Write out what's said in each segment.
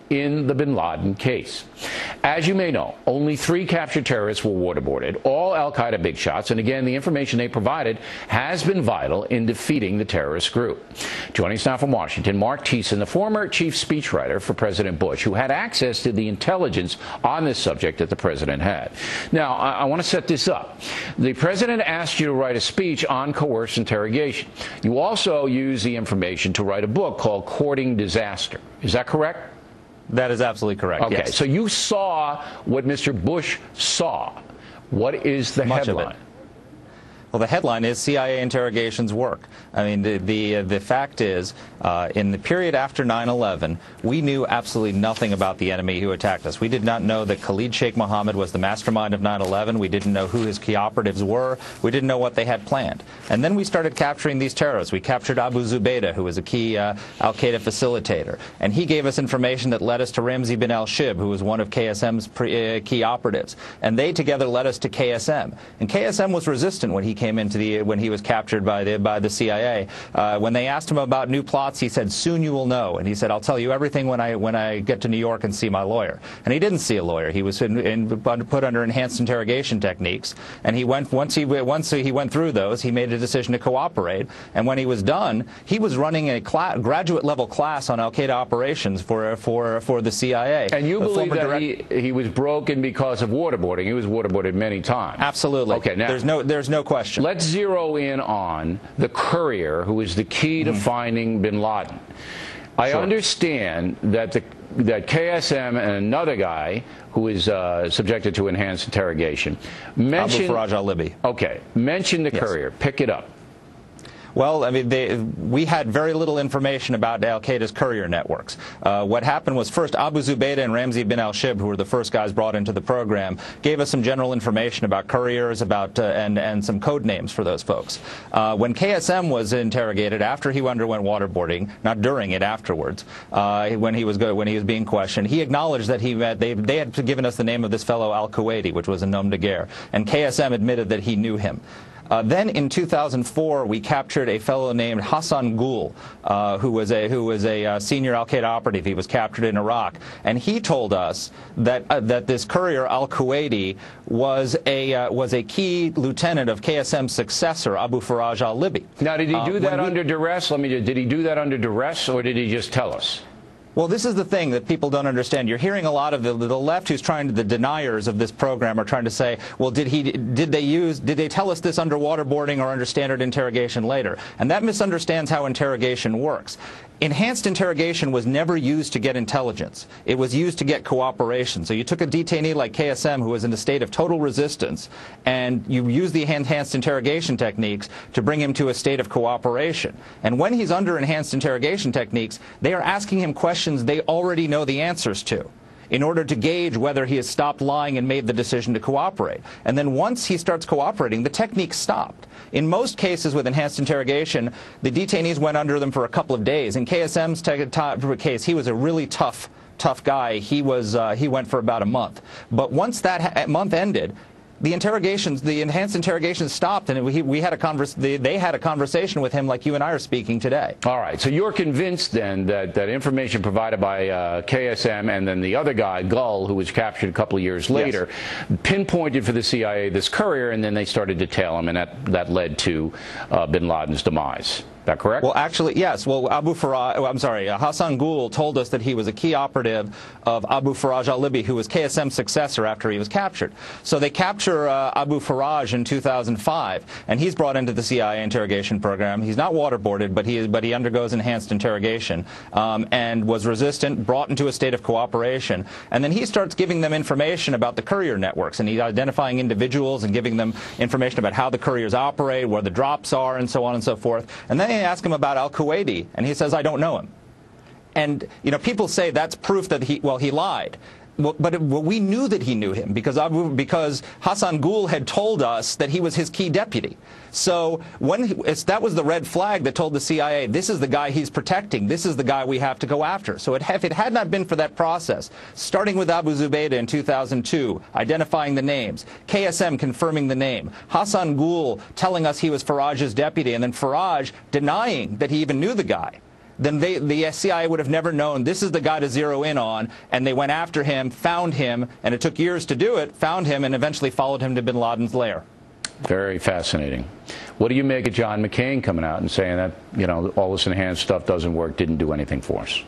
in the bin Laden case. As you may know, only 3 captured terrorists were waterboarded, all al-Qaeda big shots, and again, the information they provided has been vital in defeating the terrorist group. Joining us now from Washington, Mark Thiessen, the former chief speechwriter for President Bush, who had access to the intelligence on this subject that the president had. Now, I want to set this up. The president asked you to write a speech on coerced interrogation. You also used the information to write a book called Courting Disaster. Is that correct? That is absolutely correct, okay, yes. So you saw what Mr. Bush saw. What is the headline? Well, the headline is CIA interrogations work. I mean, the fact is, in the period after 9/11, we knew absolutely nothing about the enemy who attacked us. We did not know that Khalid Sheikh Mohammed was the mastermind of 9/11. We didn't know who his key operatives were. We didn't know what they had planned. And then we started capturing these terrorists. We captured Abu Zubaydah, who was a key al-Qaeda facilitator. And he gave us information that led us to Ramzi bin al-Shibh, who was one of KSM's key operatives. And they together led us to KSM. And KSM was resistant when he came into when he was captured by the CIA. When they asked him about new plots, he said, "Soon you will know." And he said, "I'll tell you everything when I get to New York and see my lawyer." And he didn't see a lawyer. He was put under enhanced interrogation techniques. And once he went through those, he made a decision to cooperate. And when he was done, he was running a graduate level class on al-Qaeda operations for the CIA. And you believe that he was broken because of waterboarding? He was waterboarded many times. Absolutely. Okay. Now there's no question. Let's zero in on the courier who is the key to finding bin Laden. I understand that that KSM and another guy who is subjected to enhanced interrogation mentioned Abu Faraj al-Libi. Okay, mention the courier. Pick it up. Well, I mean, we had very little information about al-Qaeda's courier networks. What happened was first Abu Zubaydah and Ramzi bin al-Shibh, who were the first guys brought into the program, gave us some general information about couriers, and some code names for those folks. When KSM was interrogated after he underwent waterboarding, not during it, afterwards, when he was being questioned, he acknowledged that they had given us the name of this fellow al-Kuwaiti, which was a nom de guerre, and KSM admitted that he knew him. Then in 2004, we captured a fellow named Hassan Gul, who was a senior al-Qaeda operative. He was captured in Iraq, and he told us that this courier al-Kuwaiti was a key lieutenant of KSM's successor, Abu Faraj al-Libi. Now, did he do that under duress? Did he do that under duress, or did he just tell us? Well, this is the thing that people don't understand. You're hearing a lot of the left who's the deniers of this program are trying to say, well, did they tell us this under waterboarding or under standard interrogation later? And that misunderstands how interrogation works. Enhanced interrogation was never used to get intelligence. It was used to get cooperation. So you took a detainee like KSM who was in a state of total resistance, and you used the enhanced interrogation techniques to bring him to a state of cooperation. And when he's under enhanced interrogation techniques, they are asking him questions they already know the answers to, in order to gauge whether he has stopped lying and made the decision to cooperate. And then once he starts cooperating, the technique stopped. In most cases with enhanced interrogation, the detainees went under them for a couple of days. In KSM's case, he was a really tough guy. He went for about a month. But once that month ended, the enhanced interrogation stopped, and they had a conversation with him like you and I are speaking today. All right. So you're convinced then that information provided by KSM and then the other guy, Gull, who was captured a couple of years later, pinpointed for the CIA this courier, and then they started to tail him, and that led to bin Laden's demise. Is that correct? Well, actually, yes. Well, Hassan Gul told us that he was a key operative of Abu Faraj al-Libi, who was KSM's successor after he was captured. So they capture Abu Faraj in 2005, and he's brought into the CIA interrogation program. He's not waterboarded, but he undergoes enhanced interrogation, and was resistant, brought into a state of cooperation. And then he starts giving them information about the courier networks, and he's identifying individuals and giving them information about how the couriers operate, where the drops are, and so on and so forth. And then they ask him about al-Kuwaiti, and he says, "I don't know him." And people say that's proof that he lied. But we knew that he knew him because Hassan Gul had told us that he was his key deputy. So that was the red flag that told the CIA, this is the guy he's protecting. This is the guy we have to go after. So if it had not been for that process, starting with Abu Zubaydah in 2002, identifying the names, KSM confirming the name, Hassan Gul telling us he was Faraj's deputy, and then Faraj denying that he even knew the guy, then the CIA would have never known this is the guy to zero in on, and they went after him, found him, and it took years to do it, found him, and eventually followed him to bin Laden's lair. Very fascinating. What do you make of John McCain coming out and saying that, you know, all this enhanced stuff doesn't work, didn't do anything for us?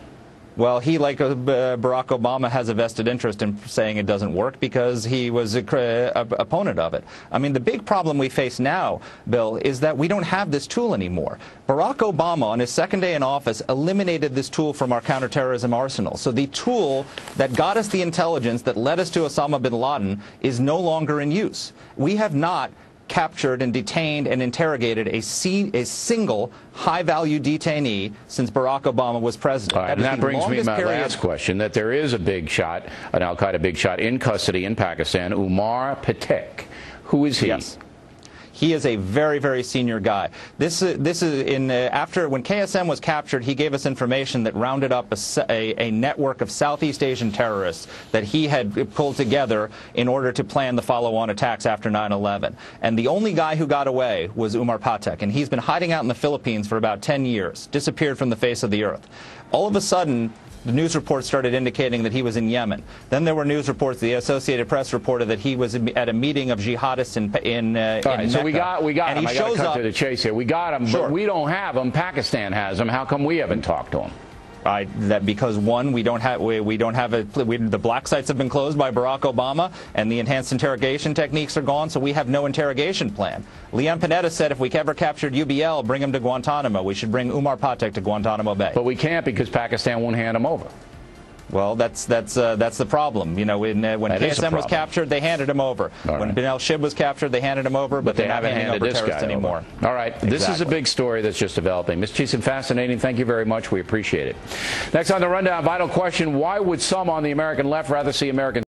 Well, he, like Barack Obama, has a vested interest in saying it doesn't work because he was an opponent of it. I mean, the big problem we face now, Bill, is that we don't have this tool anymore. Barack Obama, on his second day in office, eliminated this tool from our counterterrorism arsenal. So the tool that got us the intelligence that led us to Osama bin Laden is no longer in use. We have not captured and detained and interrogated a single high-value detainee since Barack Obama was president. Right, and that brings me to my last question, that there is a big shot, an al-Qaeda big shot in custody in Pakistan, Umar Patek. Who is he? Yes. He is a very, very senior guy. This is in after when KSM was captured, he gave us information that rounded up a network of Southeast Asian terrorists that he had pulled together in order to plan the follow-on attacks after 9/11. And the only guy who got away was Umar Patek, and he's been hiding out in the Philippines for about 10 years, disappeared from the face of the earth. All of a sudden, the news reports started indicating that he was in Yemen. Then there were news reports. The Associated Press reported that he was at a meeting of jihadists in Mecca. So we got and him. I got to cut to the chase here. We got him, sure, but we don't have him. Pakistan has him. How come we haven't talked to him? Because one, we don't have the black sites have been closed by Barack Obama, and the enhanced interrogation techniques are gone, so we have no interrogation plan. Leon Panetta said if we ever captured UBL, bring him to Guantanamo. We should bring Umar Patek to Guantanamo Bay. But we can't because Pakistan won't hand him over. Well, that's the problem. You know, when KSM was captured, they handed him over. When Bin al-Shib was captured, they handed him over, but they haven't handed over terrorists anymore. All right. Exactly. This is a big story that's just developing. Ms. Cheeson, fascinating. Thank you very much. We appreciate it. Next on the rundown, vital question: why would some on the American left rather see American